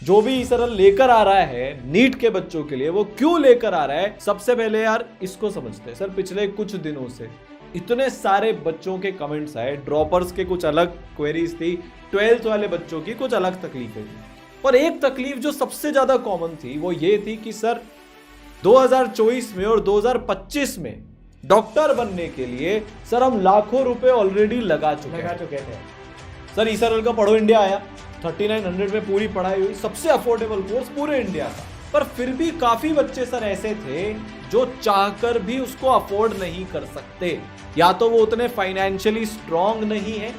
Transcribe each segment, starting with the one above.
जो भी सर लेकर आ रहा है नीट के बच्चों के लिए, वो क्यों लेकर आ रहा है? सबसे पहले यार इसको समझते हैं। सर पिछले कुछ दिनों से इतने सारे बच्चों के कमेंट्स आए, ड्रॉपर्स के कुछ अलग क्वेरीज थी, 12th वाले बच्चों की कुछ अलग तकलीफें थी, पर एक तकलीफ जो सबसे ज्यादा कॉमन थी वो ये थी कि सर 2024 में और 2025 में डॉक्टर बनने के लिए सर हम लाखों रुपए ऑलरेडी लगा चुके थे। सर ईसरल का पढ़ो इंडिया आया, 3900 में पूरी पढ़ाई हुई, सबसे अफोर्डेबल कोर्स पूरे इंडिया का, पर फिर भी काफी बच्चे सर ऐसे थे जो चाहकर भी उसको अफोर्ड नहीं कर सकते। या तो वो उतने फाइनेंशियली स्ट्रांग नहीं है,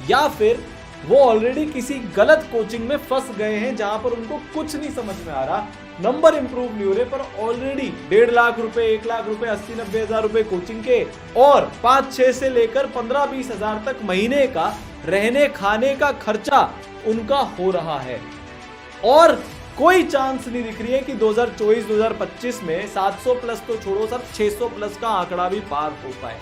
या फिर वो ऑलरेडी किसी गलत कोचिंग में फंस गए हैं जहां पर उनको कुछ नहीं समझ में आ रहा, नंबर इंप्रूव नहीं हो रहे, पर ऑलरेडी 1.5 लाख रुपए, 1 लाख रुपए, 80-90 हजार रुपए कोचिंग के और 5-6 से लेकर 15-20 हजार तक महीने का रहने खाने का खर्चा उनका हो रहा है, और कोई चांस नहीं दिख रही है कि 2024-2025 में 700 प्लस तो छोड़ो सर, 600 प्लस का आंकड़ा भी पार हो पाए।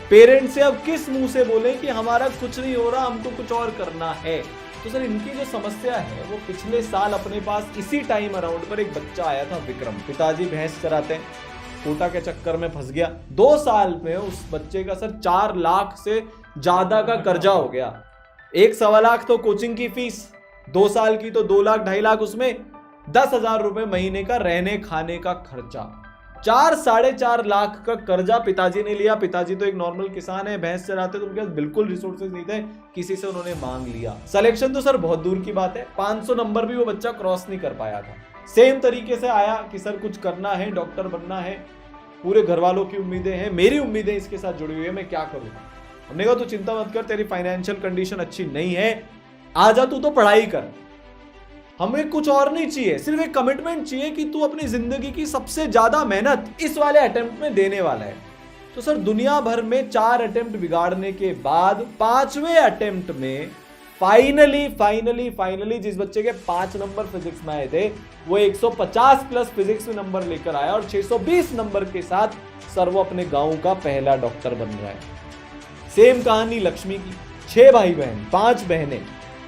पेरेंट्स से अब किस मुंह से बोले कि हमारा कुछ नहीं हो रहा, हमको कुछ और करना है? तो सर इनकी जो समस्या है वो पिछले साल अपने पास इसी टाइम अराउंड पर एक बच्चा आया था विक्रम, पिताजी भैंस चराते हैं, कोटा के चक्कर में फंस गया। 2 साल में उस बच्चे का सर 4 लाख से ज्यादा का कर्जा हो गया। 1.25 लाख तो कोचिंग की फीस, 2 साल की तो 2 लाख 2.5 लाख, उसमें 10,000 रुपए महीने का रहने खाने का खर्चा, 4-4.5 लाख का कर्जा पिताजी ने लिया। पिताजी तो एक नॉर्मल किसान है, भैंस चराते, तो उनके पास बिल्कुल रिसोर्सेज नहीं थे, किसी से उन्होंने मांग लिया। सिलेक्शन तो सर बहुत दूर की बात है, 500 नंबर भी वो बच्चा क्रॉस नहीं कर पाया था। सेम तरीके से आया कि सर कुछ करना है, डॉक्टर बनना है, पूरे घर वालों की उम्मीदें हैं, मेरी उम्मीदें इसके साथ जुड़ी हुई है, मैं क्या करूँ? हमने कहा तो चिंता मत कर, तेरी फाइनेंशियल कंडीशन अच्छी नहीं है, आजा तू तो पढ़ाई कर, हमें कुछ और नहीं चाहिए, सिर्फ एक कमिटमेंट चाहिए कि तू अपनी जिंदगी की सबसे ज्यादा मेहनत इस वाले अटेम्प्ट में देने वाला है। तो सर दुनिया भर में 4 अटेम्प्ट बिगाड़ने के बाद 5वें अटेम्प्ट में फाइनली जिस बच्चे के 5 नंबर फिजिक्स में आए थे वो 150 प्लस फिजिक्स में नंबर लेकर आया, और 620 नंबर के साथ सर वो अपने गांव का पहला डॉक्टर बन रहा है। सेम कहानी लक्ष्मी की, 6 भाई बहन, 5 बहनें,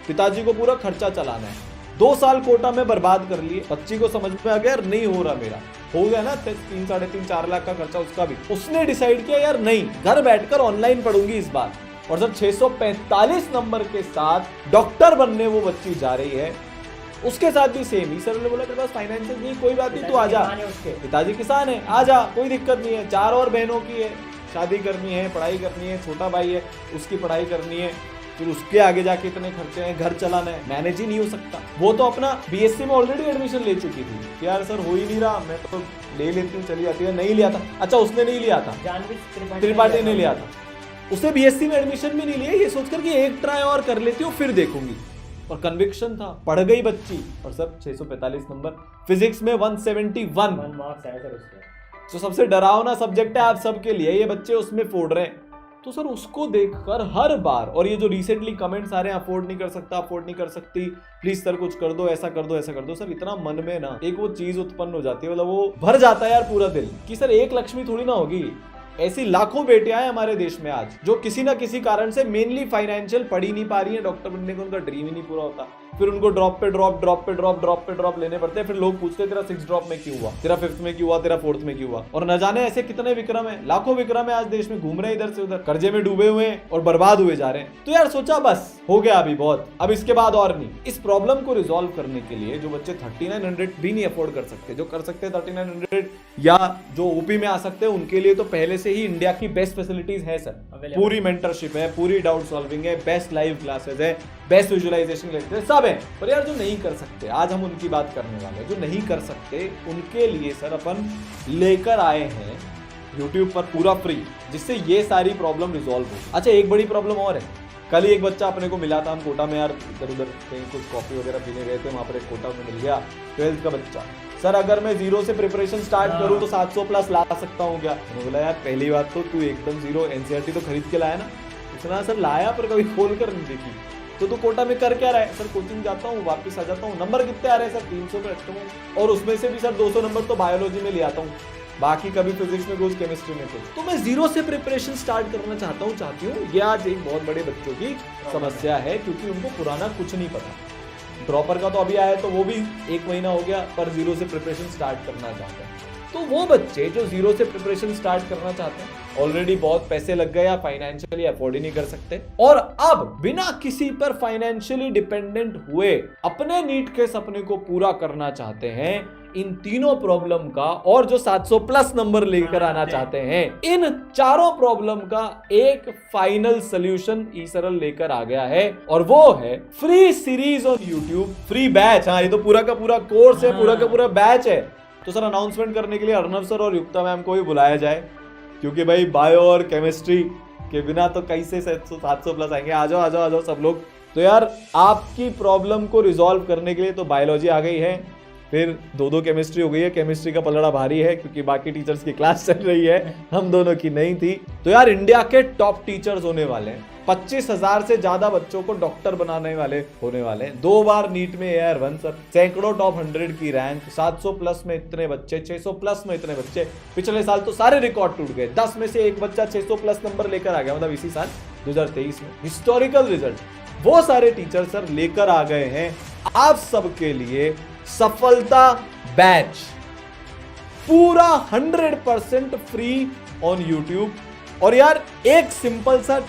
पिताजी को पूरा खर्चा चलाना है, 2 साल कोटा में बर्बाद कर लिए। बच्ची को समझ में आ गया यार नहीं हो रहा, मेरा हो गया ना 3-3.5-4 लाख का खर्चा उसका भी। उसने डिसाइड किया यार नहीं, घर बैठकर ऑनलाइन पढ़ूंगी इस बार, और जब 645 नंबर के साथ डॉक्टर बनने वो बच्ची जा रही है, उसके साथ भी सेम ही। सर ने बोला तेरे पास फाइनेंशियल नहीं, कोई बात नहीं, तू आजा, पिताजी किसान है, आजा, कोई दिक्कत नहीं है, 4 और बहनों की है, शादी करनी है, पढ़ाई करनी है, छोटा भाई है उसकी पढ़ाई करनी है, फिर उसके आगे जाके इतने खर्चे हैं, घर चलाना है, मैनेज ही नहीं हो सकता। वो तो अपना बीएससी में ऑलरेडी एडमिशन ले चुकी थी कि यार सर हो ही नहीं रहा, मैं तो ले लेती हूँ, चली जाती है, नहीं लिया था। अच्छा उसने नहीं लिया था, त्रिपाठी ने लिया था, उसे बीएससी में एडमिशन भी नहीं लिया, ये सोचकर कि एक ट्राई और कर लेती हूँ फिर देखूंगी, और कन्विक्शन था, पढ़ गई बच्ची, और सब 645 नंबर, फिजिक्स में 171 मार्क्स आए सर उसके। तो सबसे डरावना सब्जेक्ट है आप सबके लिए, ये बच्चे उसमें फोड़ रहे हैं। तो सर उसको देखकर हर बार, और ये जो रिसेंटली कमेंट्स आ रहे हैं अफोर्ड नहीं कर सकता, अफोर्ड नहीं कर सकती, प्लीज सर कुछ कर दो, ऐसा कर दो, ऐसा कर दो, सर इतना मन में ना एक वो चीज उत्पन्न हो जाती है, मतलब वो भर जाता है यार पूरा दिल कि सर एक लक्ष्मी थोड़ी ना होगी, ऐसी लाखों बेटियां हैं हमारे देश में आज जो किसी ना किसी कारण से मेनली फाइनेंशियल पढ़ ही नहीं पा रही है, डॉक्टर बनने का उनका ड्रीम ही नहीं पूरा होता, फिर उनको ड्रॉप पे ड्रॉप लेने पड़ते हैं, फिर लोग पूछते हैं तेरा 6 ड्रॉप में क्यों हुआ, तेरा 5th में क्यों हुआ, तेरा 4th में क्यों हुआ, और न जाने ऐसे कितने विक्रम है, लाखों विक्रम है आज देश में, घूम रहे हैं इधर से उधर, कर्जे में डूबे हुए हैं और बर्बाद हुए जा रहे हैं। तो यार सोचा बस हो गया अभी बहुत, अब इसके बाद और नहीं। इस प्रॉब्लम को रिजॉल्व करने के लिए जो बच्चे 3900 भी नहीं अफोर्ड कर सकते, जो कर सकते हैं 3900 या जो ओपी में आ सकते हैं, उनके लिए तो पहले से ही इंडिया की बेस्ट फैसिलिटीज है सर, पूरी मेंटरशिप है, पूरी डाउट सॉल्विंग है, बेस्ट लाइव क्लासेस है, बेस्ट विजुअलाइजेशन लेते सब है। पर यार जो नहीं कर सकते, आज हम उनकी बात करने वाले हैं, जो नहीं कर सकते उनके लिए सर अपन लेकर आए हैं YouTube पर पूरा फ्री, जिससे ये सारी प्रॉब्लम रिजॉल्व हो। अच्छा एक बड़ी प्रॉब्लम और है, कल ही एक बच्चा अपने को मिला था, हम कोटा में यार इधर उधर कहीं कुछ कॉफी वगैरह पीने गए थे, वहाँ पर एक कोटा में मिल गया 12th का बच्चा, सर अगर मैं 0 से प्रिपरेशन स्टार्ट करूं तो 700 प्लस ला सकता हूं क्या? मैंने बोला यार पहली बात तो तू एकदम 0 एनसीईआरटी तो खरीद के लाया ना? उसने सर लाया पर कभी खोल कर नहीं देखी। तो तू कोटा में कर क्या रहा है? सर कोचिंग जाता हूँ, वापस आ जाता हूँ। नंबर कितने आ रहे हैं सर? 300 पे रखता हूँ, और उसमें से भी सर 200 नंबर तो बायोलॉजी में ले आता हूँ, बाकी कभी फिजिक्स में कुछ, केमिस्ट्री में कुछ। तो मैं 0 से प्रिपरेशन स्टार्ट करना चाहती हूँ। ये आज एक बहुत बड़े बच्चों की समस्या है, क्योंकि उनको पुराना कुछ नहीं पता। ड्रॉपर का तो अभी आया तो वो भी 1 महीना हो गया, पर जीरो से प्रिपरेशन स्टार्ट करना चाहते हैं। तो वो बच्चे जो जीरो से प्रिपरेशन स्टार्ट करना चाहते हैं, ऑलरेडी बहुत पैसे लग गए या फाइनेंशियली अफोर्ड ही नहीं कर सकते, और अब बिना किसी पर फाइनेंशियली डिपेंडेंट हुए अपने नीट के सपने को पूरा करना चाहते हैं, इन तीनों प्रॉब्लम का और जो 700 प्लस नंबर लेकर आना चाहते हैं, इन चारों प्रॉब्लम का एक फाइनल सॉल्यूशन ईसरल लेकर आ गया है, और वो है free series on YouTube, free batch. हाँ, ये तो पूरा का पूरा कोर्स है, पूरा का पूरा बैच है। तो सर अनाउंसमेंट करने के लिए अर्नव सर और युक्ता मैम को भी बुलाया जाए, क्योंकि भाई बायो और केमिस्ट्री के बिना तो कैसे 700 प्लस आएंगे। आ जाओ सब लोग। तो यार आपकी प्रॉब्लम को रिजॉल्व करने के लिए तो बायोलॉजी आ गई है, फिर 2-2 केमिस्ट्री हो गई है। केमिस्ट्री का पलड़ा भारी है क्योंकि बाकी टीचर्स की क्लास चल रही है, हम दोनों की नहीं थी। तो यार इंडिया के टॉप टीचर्स होने वाले हैं, 25,000 से ज्यादा बच्चों को डॉक्टर बनाने वाले होने वाले हैं। 2 बार नीट में AR1 सर, सैकड़ों टॉप 100 की रैंक, 700 प्लस में इतने बच्चे, 600 प्लस में इतने बच्चे। पिछले साल तो सारे रिकॉर्ड टूट गए, 10 में से एक बच्चा 600 प्लस नंबर लेकर आ गया, मतलब इसी साल 2023 में हिस्टोरिकल रिजल्ट। वो सारे टीचर सर लेकर आ गए हैं आप सबके लिए सफलता बैच, पूरा 100% फ्री ऑन यूट्यूब। और यार एक सिंपल सा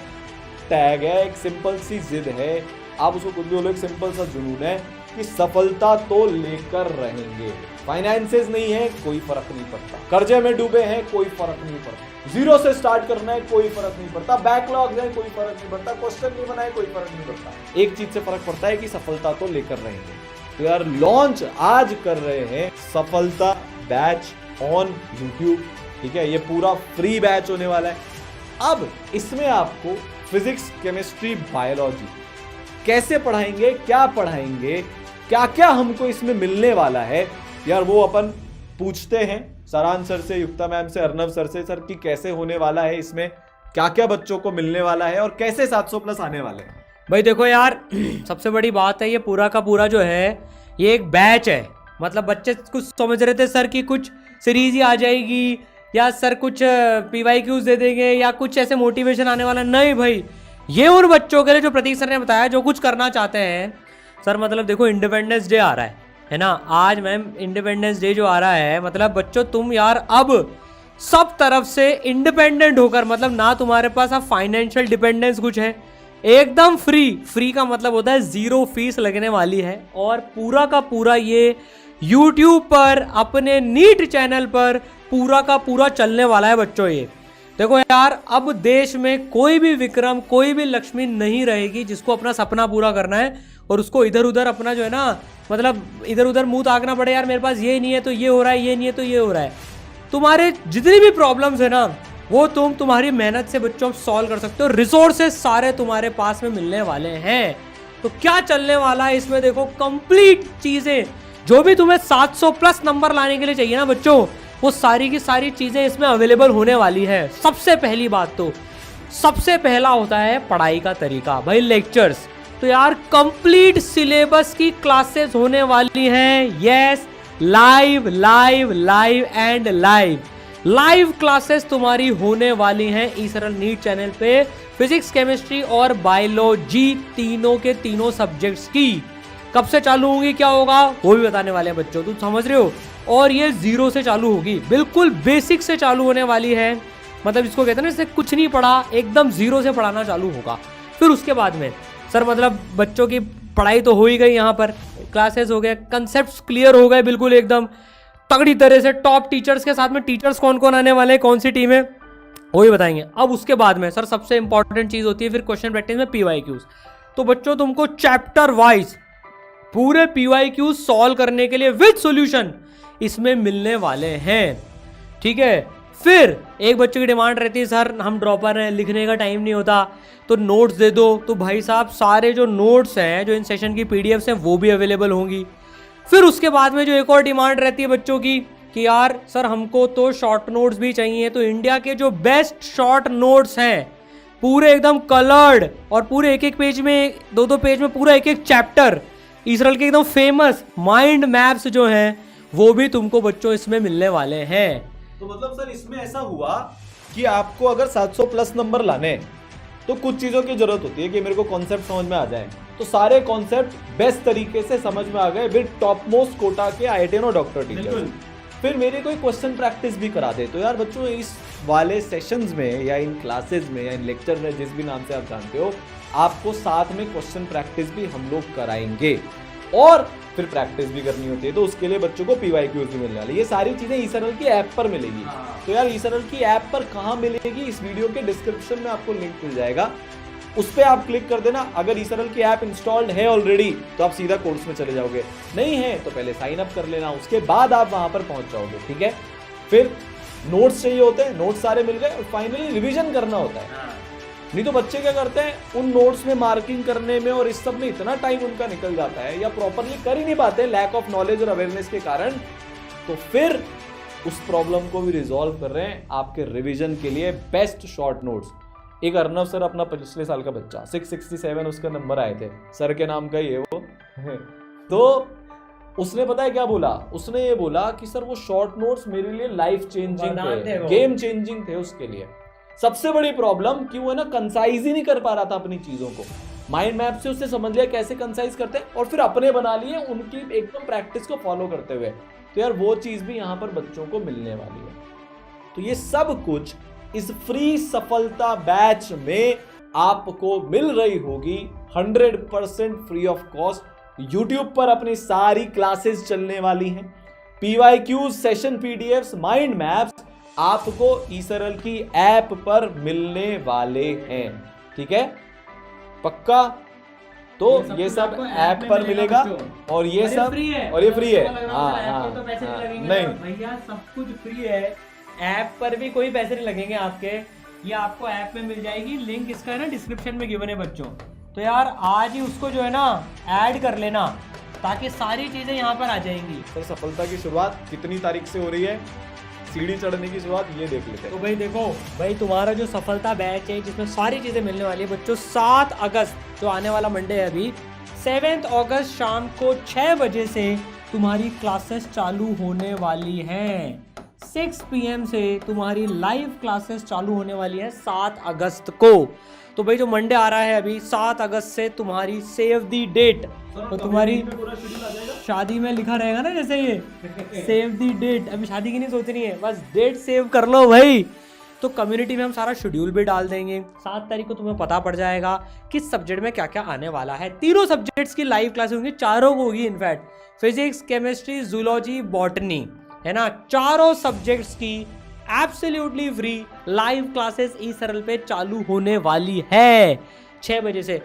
टैग है, एक सिंपल सी जिद है, आप उसको कुछ भी बोलो, एक सिंपल सा जुनून है कि सफलता तो लेकर रहेंगे। फाइनेंसेस नहीं है, कोई फर्क नहीं पड़ता, कर्जे में डूबे हैं, कोई फर्क नहीं पड़ता, जीरो से स्टार्ट करना है, कोई फर्क नहीं पड़ता, बैकलॉग है, कोई फर्क नहीं पड़ता, क्वेश्चन नहीं बनाए, कोई फर्क नहीं पड़ता। एक चीज से फर्क पड़ता है कि सफलता तो लेकर रहेंगे। तो यार लॉन्च आज कर रहे हैं सफलता बैच ऑन यूट्यूब, ठीक है। ये पूरा फ्री बैच होने वाला है। अब इसमें आपको फिजिक्स, केमिस्ट्री, बायोलॉजी कैसे पढ़ाएंगे, क्या पढ़ाएंगे, क्या क्या हमको इसमें मिलने वाला है, यार वो अपन पूछते हैं सरान सर से, युक्ता मैम से, अर्नव सर से, सर कि कैसे होने वाला है, इसमें क्या क्या बच्चों को मिलने वाला है और कैसे 700 प्लस आने वाले हैं। भाई देखो यार, सबसे बड़ी बात है ये पूरा का पूरा जो है ये एक बैच है। मतलब बच्चे कुछ समझ रहे थे सर की कुछ सीरीज ही आ जाएगी या सर कुछ PYQs दे देंगे या कुछ ऐसे मोटिवेशन आने वाला, नहीं भाई। ये उन बच्चों के लिए जो प्रतीक सर ने बताया जो कुछ करना चाहते हैं सर। मतलब देखो इंडिपेंडेंस डे आ रहा है ना, आज मैम इंडिपेंडेंस डे जो आ रहा है, मतलब बच्चों तुम यार अब सब तरफ से इंडिपेंडेंट होकर, मतलब ना तुम्हारे पास अब फाइनेंशियल डिपेंडेंस कुछ है, एकदम फ्री का मतलब होता है 0 फीस लगने वाली है। और पूरा का पूरा ये YouTube पर अपने नीट चैनल पर पूरा का पूरा चलने वाला है बच्चों। ये देखो यार, अब देश में कोई भी विक्रम, कोई भी लक्ष्मी नहीं रहेगी जिसको अपना सपना पूरा करना है और उसको इधर उधर अपना जो है ना, मतलब इधर उधर मुंह ताकना पड़े, यार मेरे पास ये नहीं है तो ये हो रहा है, ये नहीं है तो ये हो रहा है। तुम्हारे जितनी भी प्रॉब्लम्स है ना, वो तुम्हारी मेहनत से बच्चों सॉल्व कर सकते हो। रिसोर्सेस सारे तुम्हारे पास में मिलने वाले हैं। तो क्या चलने वाला है इसमें, देखो कंप्लीट चीजें जो भी तुम्हें 700 प्लस नंबर लाने के लिए चाहिए ना बच्चों, वो सारी की सारी चीजें इसमें अवेलेबल होने वाली है। सबसे पहली बात तो सबसे पहला होता है पढ़ाई का तरीका, भाई लेक्चर्स। तो यार कंप्लीट सिलेबस की क्लासेस होने वाली हैं। Yes, live live live and live classes तुम्हारी होने वाली हैं ईसरल नीट चैनल पे, फिजिक्स, केमिस्ट्री और बायोलॉजी तीनों के तीनों सब्जेक्ट्स की। कब से चालू होगी, क्या होगा, वो भी बताने वाले हैं बच्चों, तुम समझ रहे हो। और ये 0 से चालू होगी, बिल्कुल बेसिक से चालू होने वाली है। मतलब इसको कहते हैं ना, इससे कुछ नहीं पढ़ा, एकदम 0 से पढ़ाना चालू होगा। फिर उसके बाद में सर मतलब बच्चों की पढ़ाई तो हो ही गई, यहाँ पर क्लासेस हो गए, कंसेप्ट क्लियर हो गए बिल्कुल एकदम तगड़ी तरह से। टॉप टीचर्स के साथ में टीचर्स कौन कौन आने वाले हैं, कौन सी टीम है, वो ही बताएंगे। अब उसके बाद में सर सबसे इंपॉर्टेंट चीज होती है फिर क्वेश्चन प्रैक्टिस में PYQs। तो बच्चों तुमको चैप्टर वाइज पूरे PYQ सॉल्व करने के लिए विद सॉल्यूशन इसमें मिलने वाले हैं, ठीक है। फिर एक बच्चे की डिमांड रहती है, सर हम ड्रॉपर हैं, लिखने का टाइम नहीं होता, तो नोट्स दे दो। तो भाई साहब सारे जो नोट्स हैं, जो इन सेशन की PDFs हैं, वो भी अवेलेबल होंगी। फिर उसके बाद में जो एक और डिमांड रहती है बच्चों की कि यार सर हमको तो शॉर्ट नोट्स भी चाहिए। तो इंडिया के जो बेस्ट शॉर्ट नोट्स हैं, पूरे एकदम कलर्ड और पूरे एक पेज में, 2 पेज में पूरा एक चैप्टर, ईसरल के एकदम फेमस माइंड मैप्स जो हैं, वो भी तुमको बच्चों इसमें मिलने वाले हैं। तो मतलब सर इसमें ऐसा हुआ कि आपको अगर 700 प्लस नंबर लाने तो कुछ चीजों की जरूरत होती है कि मेरे को कॉन्सेप्ट समझ में आ जाए, तो सारे कॉन्सेप्ट बेस्ट तरीके से समझ में आ गए विद टॉप मोस्ट कोटा के IITian और डॉक्टर टीचर्स। फिर मेरे कोई क्वेश्चन प्रैक्टिस भी करा दे। तो यार बच्चों इस वाले सेशंस में या इन क्लासेस में या इन लेक्चर में, जिस भी नाम से आप जानते हो, आपको साथ में क्वेश्चन प्रैक्टिस भी हम लोग कराएंगे और फिर प्रैक्टिस भी करनी होती है। तो उसके लिए बच्चों को PYQs भी मिलने वाली। ये सारी चीजें ईसरल की ऐप पर मिलेगी। तो यार ईसरल की ऐप पर कहाँ मिलेगी, इस वीडियो के डिस्क्रिप्शन में आपको लिंक मिल जाएगा, उस पर आप क्लिक कर देना। अगर ईसरल की ऐप इंस्टॉल्ड है ऑलरेडी तो आप सीधा कोर्स में चले जाओगे, नहीं है तो पहले साइन अप कर लेना, उसके बाद आप वहां पर पहुंच जाओगे। ठीक है, फिर नोट्स चाहिए होते हैं, नोट्स सारे मिल गए, और फाइनली रिवीजन करना होता है। नहीं तो बच्चे क्या करते हैं, उन नोट्स में मार्किंग करने में और इस सब में इतना टाइम उनका निकल जाता है या प्रॉपरली कर ही नहीं पाते लैक ऑफ नॉलेज और अवेयरनेस के कारण। तो फिर उस प्रॉब्लम को भी रिजॉल्व कर रहे हैं आपके रिवीजन के लिए बेस्ट शॉर्ट नोट्स। एक अर्नव सर, अपना पिछले साल का बच्चा, 667 उसका नंबर आए थे, सर के नाम का ही है वो तो उसने पता है क्या बोला, उसने ये बोला कि सर वो शॉर्ट नोट्स मेरे लिए लाइफ चेंजिंग थे, गेम चेंजिंग थे उसके लिए। सबसे बड़ी प्रॉब्लम कि वो है ना कंसाइज ही नहीं कर पा रहा था अपनी चीजों को। माइंड मैप से उसने समझ लिया कैसे कंसाइज करते हैं और फिर अपने बना लिए उनकी एकदम प्रैक्टिस को फॉलो करते हुए। तो यार वो चीज भी यहाँ पर बच्चों को मिलने वाली है। तो ये सब कुछ इस फ्री सफलता बैच में आपको मिल रही होगी 100% फ्री ऑफ कॉस्ट। YouTube पर अपनी सारी क्लासेस चलने वाली हैं, PYQs, session PDFs, mind maps आपको ईसरल की ऐप पर मिलने वाले हैं। ठीक है, पक्का? तो ये सब ऐप पर मिलेगा और ये सब फ्री है, और ये फ्री है। हाँ, तो पैसे नहीं लगेंगे नहीं भैया, सब कुछ फ्री है। ऐप पर भी कोई पैसे नहीं लगेंगे आपके, ये आपको ऐप में मिल जाएगी। लिंक इसका है ना डिस्क्रिप्शन में गिवन है बच्चों। तो यार आज ही उसको जो है ना ऐड कर लेना ताकि सारी चीजें यहाँ पर आ जाएंगी। सर सफलता की शुरुआत कितनी तारीख से हो रही है, सीढ़ी चढ़ने की शुरुआत ये देख लेते हैं। तो भाई देखो भाई, तुम्हारा जो सफलता बैच है जिसमें सारी चीजें मिलने वाली है बच्चों, 7 अगस्त जो आने वाला मंडे है अभी, 7 अगस्त शाम को 6 बजे से तुम्हारी क्लासेस चालू होने वाली हैं। 6 PM से तुम्हारी लाइव क्लासेस चालू होने वाली है 7 अगस्त को। तो भाई जो मंडे आ रहा है अभी 7 अगस्त से तुम्हारी सेव दी डेट, तो तुम्हारी शादी में लिखा रहेगा ना जैसे ये सेव दी डेट, अभी शादी की नहीं सोचनी है, बस डेट सेव कर लो भाई। तो कम्युनिटी में हम सारा शेड्यूल भी डाल देंगे। 7 तारीख को तुम्हें पता पड़ जाएगा किस सब्जेक्ट में क्या क्या आने वाला है। तीनों सब्जेक्ट्स की लाइव क्लासेस होंगी, चारों को होगी in fact, physics, chemistry, zoology, botany, है ना, चारों सब्जेक्ट्स की absolutely free live classes eSaral पे चालू होने वाली है 6 बजे से।